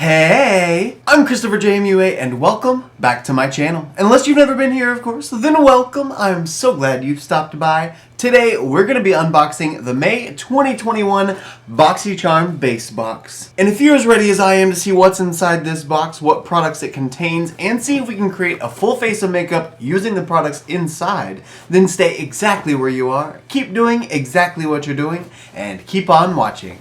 Hey, I'm ChristopherJMUA and welcome back to my channel. Unless you've never been here, of course, then welcome. I'm so glad you've stopped by. Today, we're going to be unboxing the May 2021 Boxycharm base box. And if you're as ready as I am to see what's inside this box, what products it contains, and see if we can create a full face of makeup using the products inside, then stay exactly where you are, keep doing exactly what you're doing, and keep on watching.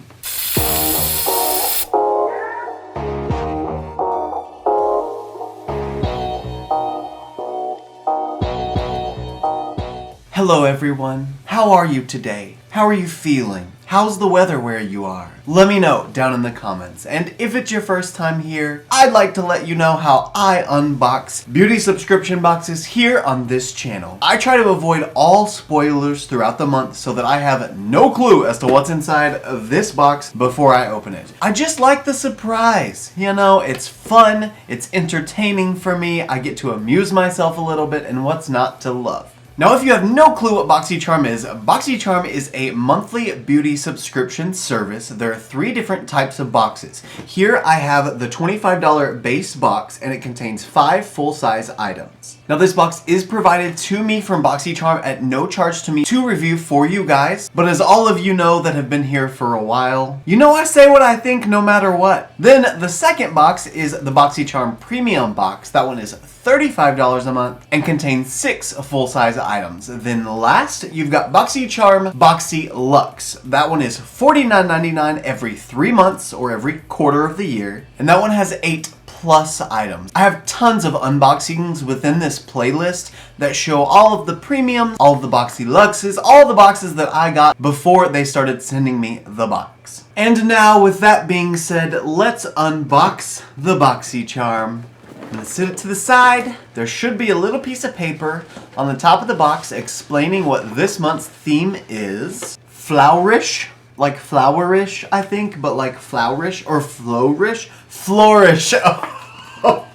Hello everyone, how are you today? How are you feeling? How's the weather where you are? Let me know down in the comments. And if it's your first time here, I'd like to let you know how I unbox beauty subscription boxes here on this channel. I try to avoid all spoilers throughout the month so that I have no clue as to what's inside of this box before I open it. I just like the surprise. You know, it's fun, it's entertaining for me, I get to amuse myself a little bit, and what's not to love? Now, if you have no clue what Boxycharm is a monthly beauty subscription service. There are 3 different types of boxes. Here I have the $25 base box, and it contains 5 full-size items. Now, this box is provided to me from Boxycharm at no charge to me to review for you guys. But as all of you know that have been here for a while, you know I say what I think no matter what. Then the second box is the Boxycharm Premium box. That one is $35 a month and contains 6 full-size items. Then last, you've got Boxycharm Boxy Luxe. That one is $49.99 every 3 months or every quarter of the year. And that one has 8 plus items. I have tons of unboxings within this playlist that show all of the premiums, all of the Boxy Luxes, all the boxes that I got before they started sending me the box. And now, with that being said, let's unbox the Boxycharm. I'm going to sit it to the side. There should be a little piece of paper on the top of the box explaining what this month's theme is. Flowerish, like flowerish, I think, but like flowerish or flourish. Flourish. Oh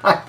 my.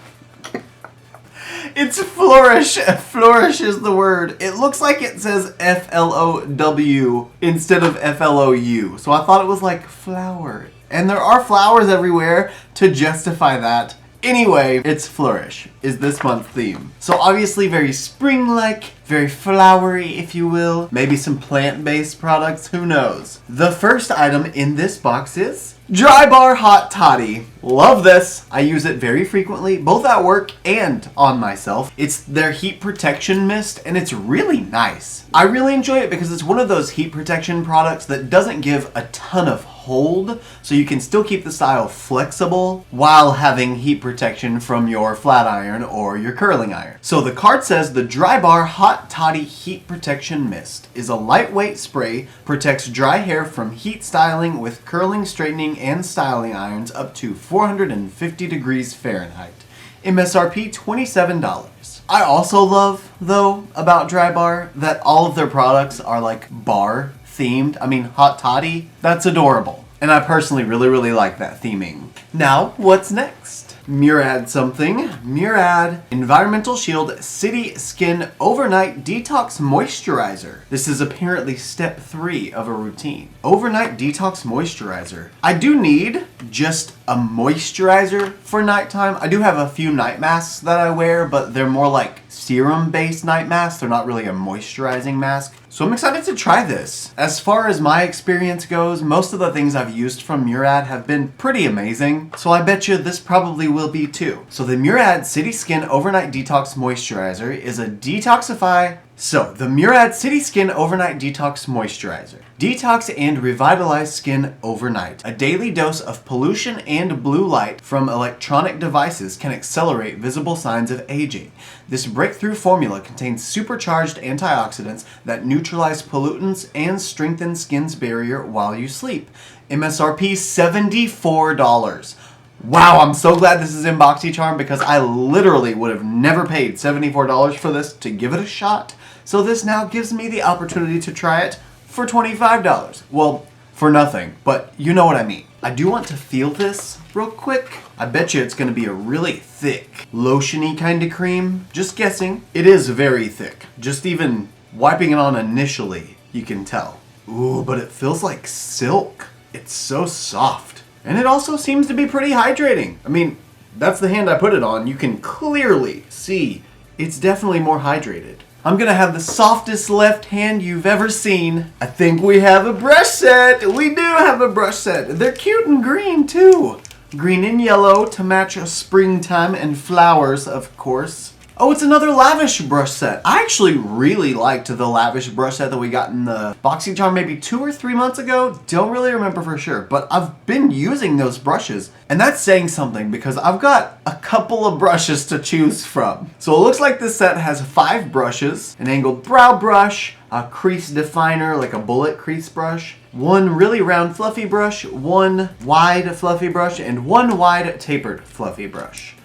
It's flourish. Flourish is the word. It looks like it says F-L-O-W instead of F-L-O-U. So I thought it was like flower. And there are flowers everywhere to justify that. Anyway, it's flourish is this month's theme. So obviously very spring-like, very flowery, if you will. Maybe some plant-based products, who knows? The first item in this box is Dry Bar Hot Toddy. Love this. I use it very frequently, both at work and on myself. It's their heat protection mist, and it's really nice. I really enjoy it because it's one of those heat protection products that doesn't give a ton of hold, so you can still keep the style flexible while having heat protection from your flat iron or your curling iron. So the card says the Dry Bar Hot Toddy Heat Protection Mist is a lightweight spray, protects dry hair from heat styling with curling, straightening, and styling irons up to 450 degrees Fahrenheit. MSRP $27. I also love, though, about Dry Bar that all of their products are like bar themed. I mean, Hot Toddy, that's adorable. And I personally really like that theming. Now, what's next? Murad something. Murad Environmental Shield City Skin Overnight Detox Moisturizer. This is apparently step 3 of a routine. Overnight Detox Moisturizer. I do need just a moisturizer for nighttime. I do have a few night masks that I wear, but they're more like serum-based night masks. They're not really a moisturizing mask. So I'm excited to try this. As far as my experience goes, most of the things I've used from Murad have been pretty amazing, so I bet you this probably will be too. So the Murad City Skin Overnight Detox Moisturizer is a detoxify. So, the Murad City Skin Overnight Detox Moisturizer. Detox and revitalize skin overnight. A daily dose of pollution and blue light from electronic devices can accelerate visible signs of aging. This breakthrough formula contains supercharged antioxidants that neutralize pollutants and strengthen skin's barrier while you sleep. MSRP $74. Wow, I'm so glad this is in Boxycharm because I literally would have never paid $74 for this to give it a shot. So this now gives me the opportunity to try it for $25. Well, for nothing, but you know what I mean. I do want to feel this real quick. I bet you it's going to be a really thick, lotion-y kind of cream. Just guessing. It is very thick. Just even wiping it on initially, you can tell. Ooh, but it feels like silk. It's so soft. And it also seems to be pretty hydrating. I mean, that's the hand I put it on. You can clearly see it's definitely more hydrated. I'm gonna have the softest left hand you've ever seen. I think we have a brush set. We do have a brush set. They're cute and green too. Green and yellow to match springtime and flowers, of course. Oh, it's another lavish brush set. I actually really liked the lavish brush set that we got in the Boxycharm maybe 2 or 3 months ago. Don't really remember for sure, but I've been using those brushes. And that's saying something because I've got a couple of brushes to choose from. So it looks like this set has 5 brushes, an angled brow brush, a crease definer, like a bullet crease brush, one really round fluffy brush, one wide fluffy brush, and one wide tapered fluffy brush.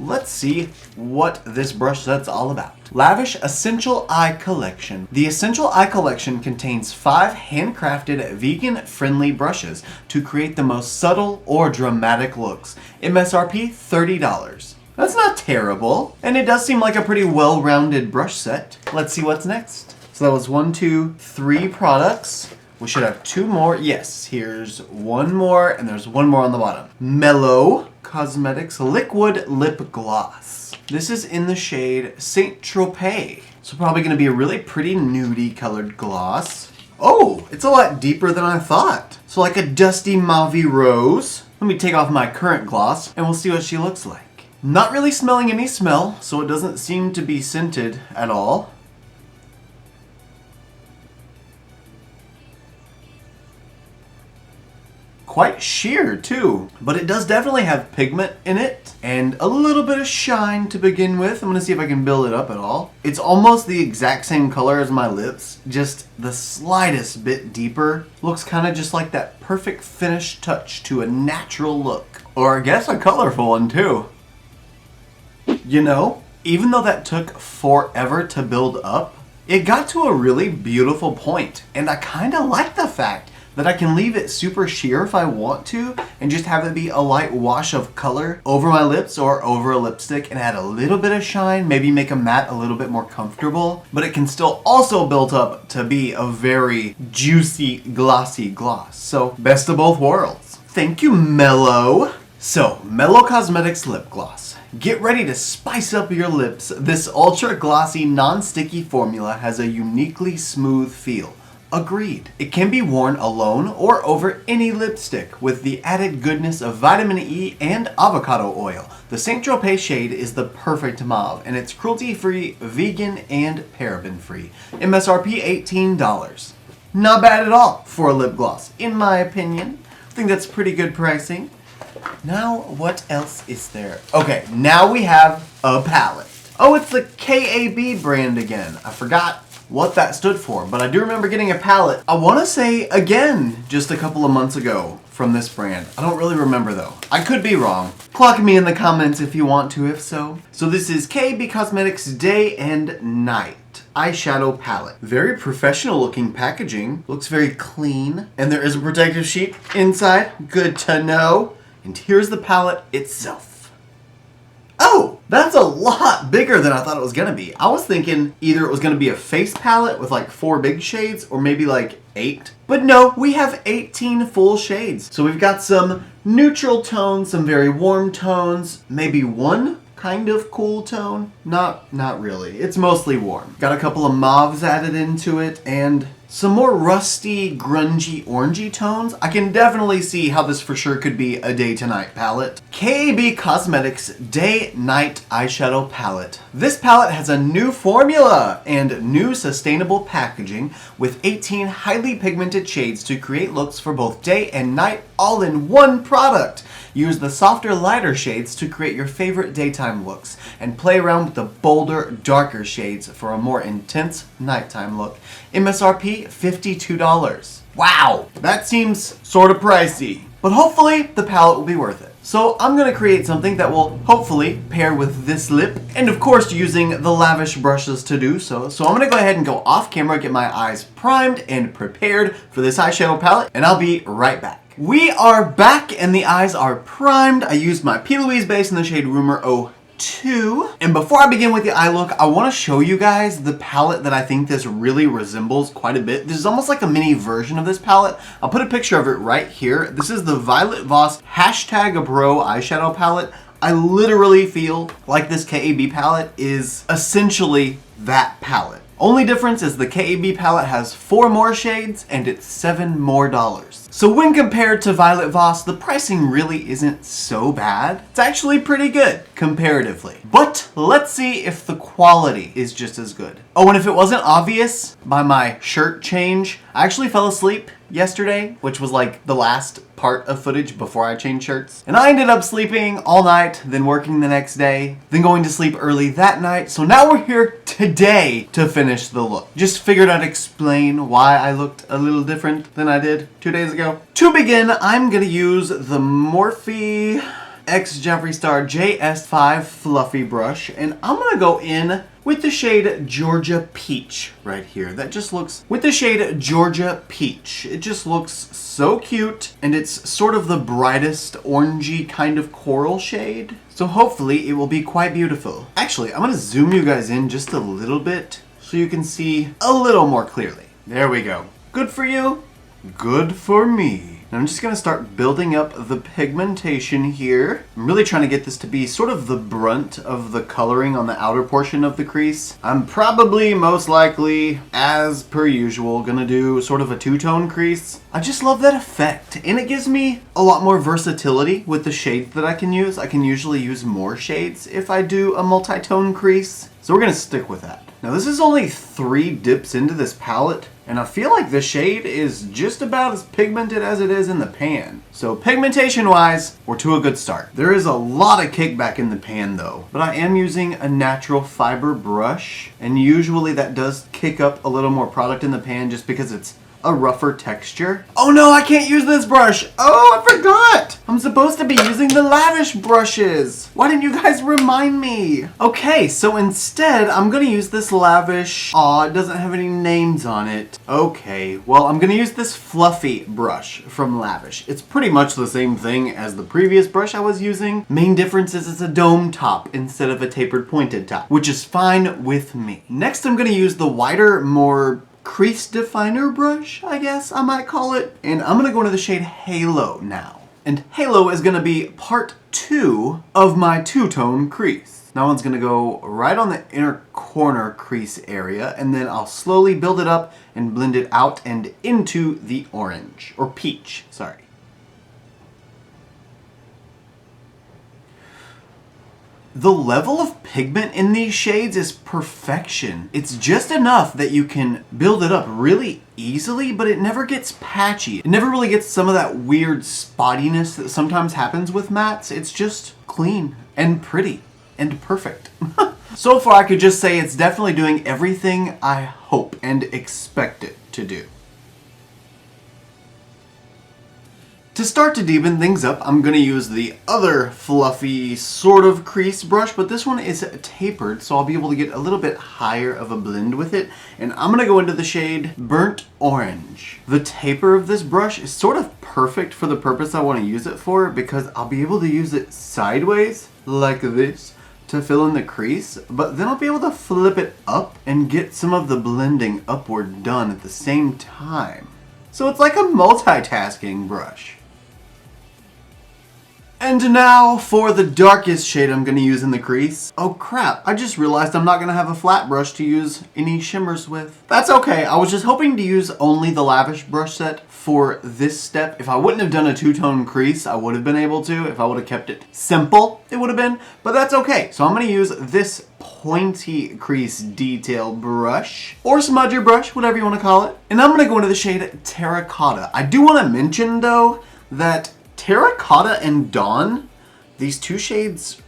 Let's see what this brush set's all about. Lavish Essential Eye Collection. The Essential Eye Collection contains 5 handcrafted vegan-friendly brushes to create the most subtle or dramatic looks. MSRP $30. That's not terrible, and it does seem like a pretty well-rounded brush set. Let's see what's next. So that was 1, 2, 3 products. We should have 2 more. Yes, here's 1 more, and there's 1 more on the bottom. Midas Cosmetics Liquid Lip Gloss. This is in the shade Saint Tropez. So probably gonna be a really pretty nudie colored gloss. Oh, it's a lot deeper than I thought. So like a dusty mauve rose. Let me take off my current gloss, and we'll see what she looks like. Not really smelling any smell, so it doesn't seem to be scented at all. Quite sheer too, but it does definitely have pigment in it and a little bit of shine to begin with. I'm gonna see if I can build it up at all. It's almost the exact same color as my lips, just the slightest bit deeper. Looks kind of just like that perfect finished touch to a natural look, or I guess a colorful one too. You know, even though that took forever to build up, it got to a really beautiful point, and I kind of like the fact that I can leave it super sheer if I want to and just have it be a light wash of color over my lips or over a lipstick and add a little bit of shine, maybe make a matte a little bit more comfortable, but it can still also build up to be a very juicy, glossy gloss. So best of both worlds. Thank you, Mellow. So, Mellow Cosmetics Lip Gloss. Get ready to spice up your lips. This ultra glossy, non-sticky formula has a uniquely smooth feel. Agreed. It can be worn alone or over any lipstick with the added goodness of vitamin E and avocado oil. The Saint Tropez shade is the perfect mauve, and it's cruelty-free, vegan, and paraben-free. MSRP $18. Not bad at all for a lip gloss, in my opinion. I think that's pretty good pricing. Now, what else is there? Okay, now we have a palette. Oh, it's the KAB brand again. I forgot what that stood for, but I do remember getting a palette. I want to say again just a couple of months ago from this brand. I don't really remember though. I could be wrong. Clock me in the comments if you want to, if so. So this is KAB Cosmetics Day and Night eyeshadow palette. Very professional looking packaging. Looks very clean. And there is a protective sheet inside. Good to know. And here's the palette itself. Oh, that's a lot bigger than I thought it was gonna be. I was thinking either it was gonna be a face palette with like 4 big shades or maybe like 8. But no, we have 18 full shades. So we've got some neutral tones, some very warm tones, maybe one kind of cool tone. Not really. It's mostly warm. Got a couple of mauves added into it and some more rusty, grungy, orangey tones. I can definitely see how this for sure could be a day to night palette. KAB Cosmetics Day Night Eyeshadow Palette. This palette has a new formula and new sustainable packaging with 18 highly pigmented shades to create looks for both day and night all in one product. Use the softer, lighter shades to create your favorite daytime looks and play around with the bolder, darker shades for a more intense nighttime look. MSRP $52. Wow, that seems sort of pricey, but hopefully the palette will be worth it. So I'm going to create something that will hopefully pair with this lip, and of course using the lavish brushes to do so. So I'm going to go ahead and go off camera, get my eyes primed and prepared for this eyeshadow palette, and I'll be right back. We are back and the eyes are primed. I used my P. Louise base in the shade Rumor 2. And before I begin with the eye look, I want to show you guys the palette that I think this really resembles quite a bit. This is almost like a mini version of this palette. I'll put a picture of it right here. This is the Violet Voss #Bro eyeshadow palette. I literally feel like this KAB palette is essentially that palette. Only difference is the KAB palette has 4 more shades and it's $7 more. So when compared to Violet Voss, the pricing really isn't so bad. It's actually pretty good comparatively. But let's see if the quality is just as good. Oh, and if it wasn't obvious by my shirt change, I actually fell asleep yesterday, which was like the last part of footage before I changed shirts. And I ended up sleeping all night, then working the next day, then going to sleep early that night. So now we're here today to finish the look. Just figured I'd explain why I looked a little different than I did 2 days ago. To begin, I'm gonna use the Morphe X Jeffree Star JS5 Fluffy Brush, and I'm gonna go in with the shade Georgia Peach right here. That just looks, with the shade Georgia Peach, it just looks so cute, and it's sort of the brightest orangey kind of coral shade. So hopefully it will be quite beautiful. Actually, I'm gonna zoom you guys in just a little bit so you can see a little more clearly. There we go. Good for you, good for me. Now I'm just going to start building up the pigmentation here. I'm really trying to get this to be sort of the brunt of the coloring on the outer portion of the crease. I'm probably, most likely, as per usual, going to do sort of a two-tone crease. I just love that effect, and it gives me a lot more versatility with the shades that I can use. I can usually use more shades if I do a multi-tone crease, so we're going to stick with that. Now this is only 3 dips into this palette, and I feel like the shade is just about as pigmented as it is in the pan. So pigmentation wise, we're to a good start. There is a lot of kickback in the pan though, but I am using a natural fiber brush, and usually that does kick up a little more product in the pan just because it's a rougher texture. Oh no, I can't use this brush. Oh, I forgot. I'm supposed to be using the lavish brushes. Why didn't you guys remind me? Okay, so instead, I'm gonna use this lavish. Aw, it doesn't have any names on it. Okay, well, I'm gonna use this fluffy brush from Lavish. It's pretty much the same thing as the previous brush I was using. Main difference is it's a dome top instead of a tapered pointed top, which is fine with me. Next, I'm gonna use the wider, more crease definer brush, I guess I might call it. And I'm gonna go into the shade Halo now. And Halo is gonna be part 2 of my two-tone crease. That one's gonna go right on the inner corner crease area, and then I'll slowly build it up and blend it out and into the orange, or peach, sorry. The level of pigment in these shades is perfection. It's just enough that you can build it up really easily, but it never gets patchy. It never really gets some of that weird spottiness that sometimes happens with mattes. It's just clean and pretty and perfect. So far, I could just say it's definitely doing everything I hope and expect it to do. To start to deepen things up, I'm going to use the other fluffy sort of crease brush, but this one is tapered, so I'll be able to get a little bit higher of a blend with it. And I'm going to go into the shade Burnt Orange. The taper of this brush is sort of perfect for the purpose I want to use it for, because I'll be able to use it sideways, like this, to fill in the crease, but then I'll be able to flip it up and get some of the blending upward done at the same time. So it's like a multitasking brush. And now for the darkest shade I'm going to use in the crease. Oh crap, I just realized I'm not going to have a flat brush to use any shimmers with. That's okay, I was just hoping to use only the Lavish brush set for this step. If I wouldn't have done a two-tone crease, I would have been able to. If I would have kept it simple, it would have been, but that's okay. So I'm going to use this pointy crease detail brush, or smudger brush, whatever you want to call it. And I'm going to go into the shade Terracotta. I do want to mention though that Terracotta and Dawn, these two shades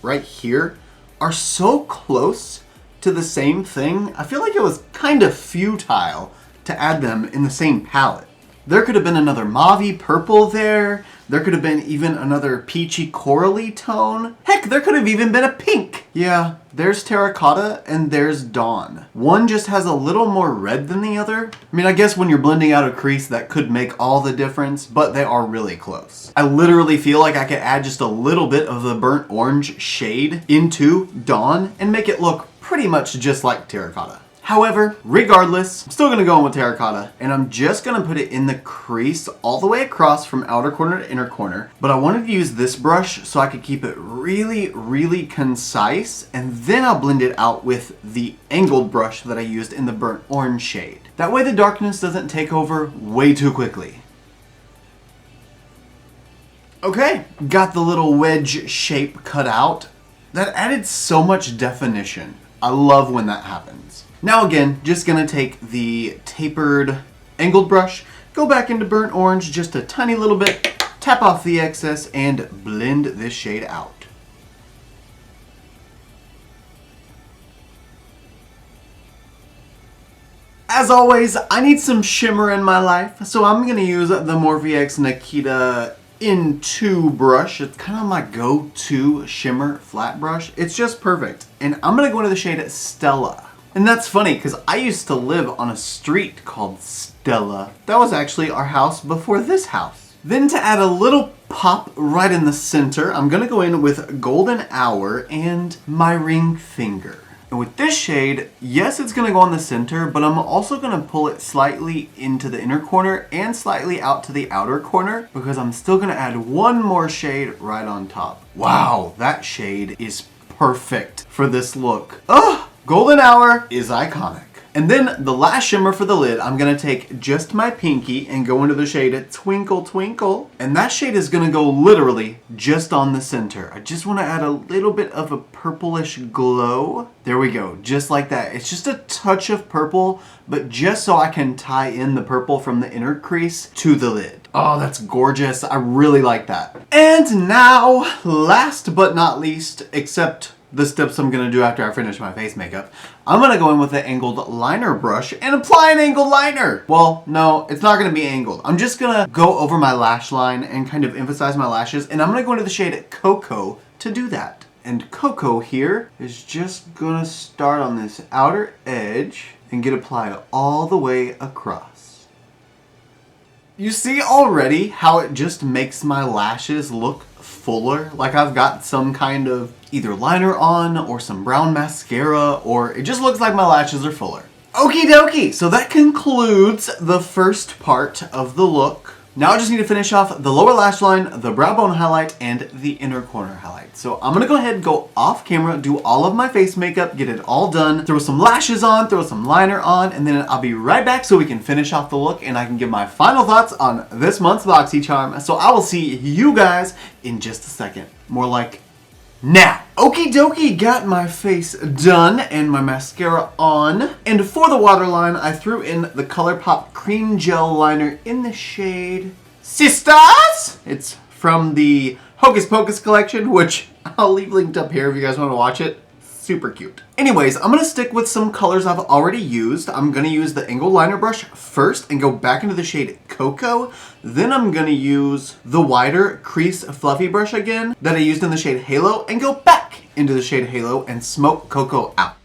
right here, are so close to the same thing. I feel like it was kind of futile to add them in the same palette. There could have been another mauve-y purple there. There could have been even another peachy corally tone. Heck, there could have even been a pink. Yeah, there's terracotta and there's dawn. One just has a little more red than the other. I mean, I guess when you're blending out a crease, that could make all the difference, but they are really close. I literally feel like I could add just a little bit of the burnt orange shade into dawn and make it look pretty much just like terracotta. However, regardless, I'm still gonna go in with terracotta, and I'm just gonna put it in the crease all the way across from outer corner to inner corner. But I wanted to use this brush so I could keep it really, really concise, and then I'll blend it out with the angled brush that I used in the burnt orange shade. That way the darkness doesn't take over way too quickly. Okay, got the little wedge shape cut out. That added so much definition. I love when that happens. Now again, just gonna take the tapered angled brush, go back into burnt orange just a tiny little bit, tap off the excess, and blend this shade out. As always, I need some shimmer in my life, so I'm gonna use the Morphe X Nikita In2 brush. It's kind of my go-to shimmer flat brush. It's just perfect. And I'm gonna go into the shade Stella. And that's funny because I used to live on a street called Stella. That was actually our house before this house. Then to add a little pop right in the center, I'm gonna go in with Golden Hour and my ring finger. And with this shade, yes, it's gonna go on the center, but I'm also gonna pull it slightly into the inner corner and slightly out to the outer corner because I'm still gonna add one more shade right on top. Wow, that shade is perfect for this look. Ugh! Golden Hour is iconic. And then the last shimmer for the lid, I'm gonna take just my pinky and go into the shade Twinkle Twinkle. And that shade is gonna go literally just on the center. I just wanna add a little bit of a purplish glow. There we go, just like that. It's just a touch of purple, but just so I can tie in the purple from the inner crease to the lid. Oh, that's gorgeous. I really like that. And now, last but not least, except the steps I'm gonna do after I finish my face makeup, I'm gonna go in with the angled liner brush and apply an angled liner. Well, no, it's not gonna be angled. I'm just gonna go over my lash line and kind of emphasize my lashes, and I'm gonna go into the shade Cocoa to do that. And Cocoa here is just gonna start on this outer edge and get applied all the way across. You see already how it just makes my lashes look fuller, like I've got some kind of either liner on or some brown mascara, or it just looks like my lashes are fuller. Okie dokie, so that concludes the first part of the look. Now I just need to finish off the lower lash line, the brow bone highlight, and the inner corner highlight. So I'm gonna go ahead and go off camera, do all of my face makeup, get it all done, throw some lashes on, throw some liner on, and then I'll be right back so we can finish off the look and I can give my final thoughts on this month's Boxycharm. So I will see you guys in just a second. More like now. Okie dokie, got my face done and my mascara on. And for the waterline, I threw in the ColourPop Cream Gel Liner in the shade Sisters. It's from the Hocus Pocus collection, which I'll leave linked up here if you guys want to watch it. Super cute. Anyways, I'm gonna stick with some colors I've already used. I'm gonna use the angled liner brush first and go back into the shade Cocoa. Then I'm gonna use the wider crease fluffy brush again that I used in the shade Halo and go back into the shade Halo and smoke Cocoa out.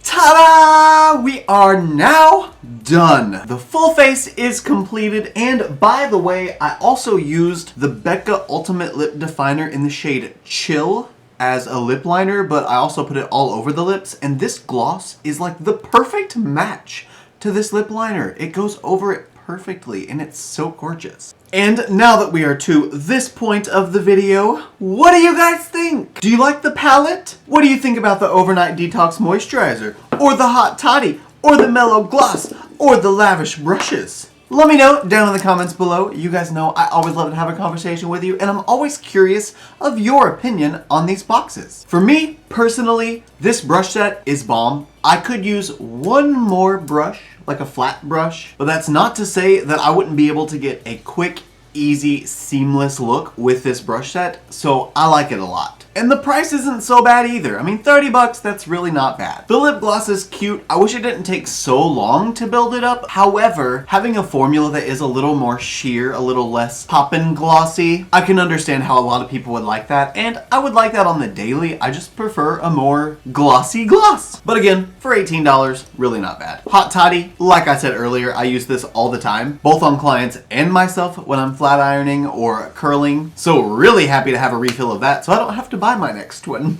Ta-da! We are now done. The full face is completed, and by the way, I also used the Becca Ultimate Lip Definer in the shade Chill as a lip liner, but I also put it all over the lips, and this gloss is like the perfect match to this lip liner. It goes over it perfectly, and it's so gorgeous. And now that we are to this point of the video, what do you guys think? Do you like the palette? What do you think about the Overnight Detox Moisturizer? Or the Hot Toddy? Or the Mellow Gloss? Or the Lavish Brushes? Let me know down in the comments below. You guys know I always love to have a conversation with you, and I'm always curious of your opinion on these boxes. For me, personally, this brush set is bomb. I could use one more brush, like a flat brush, but that's not to say that I wouldn't be able to get a quick, easy, seamless look with this brush set, so I like it a lot. And the price isn't so bad either. I mean, 30 bucks, that's really not bad. The lip gloss is cute. I wish it didn't take so long to build it up. However, having a formula that is a little more sheer, a little less poppin' glossy, I can understand how a lot of people would like that, and I would like that on the daily. I just prefer a more glossy gloss. But again, for $18, really not bad. Hot Toddy, like I said earlier, I use this all the time, both on clients and myself when I'm flat ironing or curling. So really happy to have a refill of that so I don't have to buy my next one.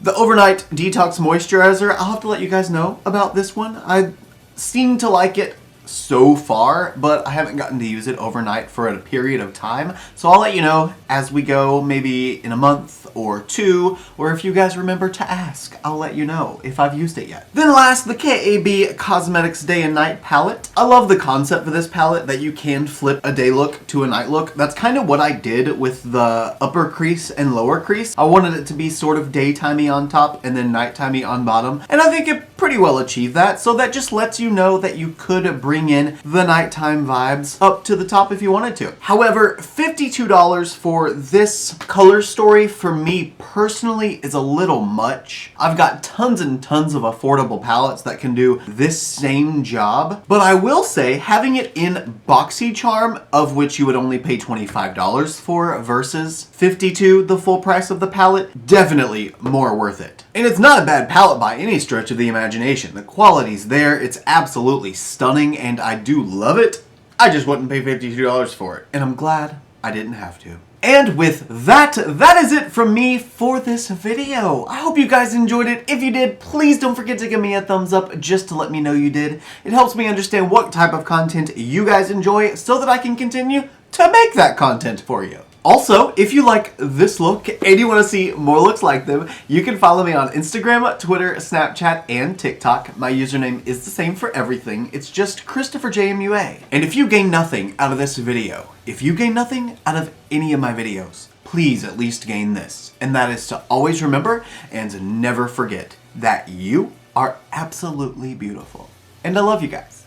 The Overnight Detox Moisturizer, I'll have to let you guys know about this one. I seem to like it so far, but I haven't gotten to use it overnight for a period of time. So I'll let you know as we go, maybe in a month or two, or if you guys remember to ask, I'll let you know if I've used it yet. Then last, the KAB Cosmetics Day and Night Palette. I love the concept for this palette that you can flip a day look to a night look. That's kind of what I did with the upper crease and lower crease. I wanted it to be sort of daytimey on top and then nighttimey on bottom, and I think it pretty well achieved that. So that just lets you know that you could bring in the nighttime vibes up to the top if you wanted to. However, $52 for this color story for me personally is a little much. I've got tons and tons of affordable palettes that can do this same job, but I will say having it in Boxycharm, of which you would only pay $25 for versus $52, the full price of the palette, definitely more worth it. And it's not a bad palette by any stretch of the imagination. The quality's there, it's absolutely stunning, and I do love it. I just wouldn't pay $52 for it, and I'm glad I didn't have to. And with that, that is it from me for this video. I hope you guys enjoyed it. If you did, please don't forget to give me a thumbs up just to let me know you did. It helps me understand what type of content you guys enjoy so that I can continue to make that content for you. Also, if you like this look and you want to see more looks like them, you can follow me on Instagram, Twitter, Snapchat, and TikTok. My username is the same for everything. It's just ChristopherJMUA. And if you gain nothing out of this video, if you gain nothing out of any of my videos, please at least gain this. And that is to always remember and never forget that you are absolutely beautiful. And I love you guys.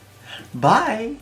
Bye!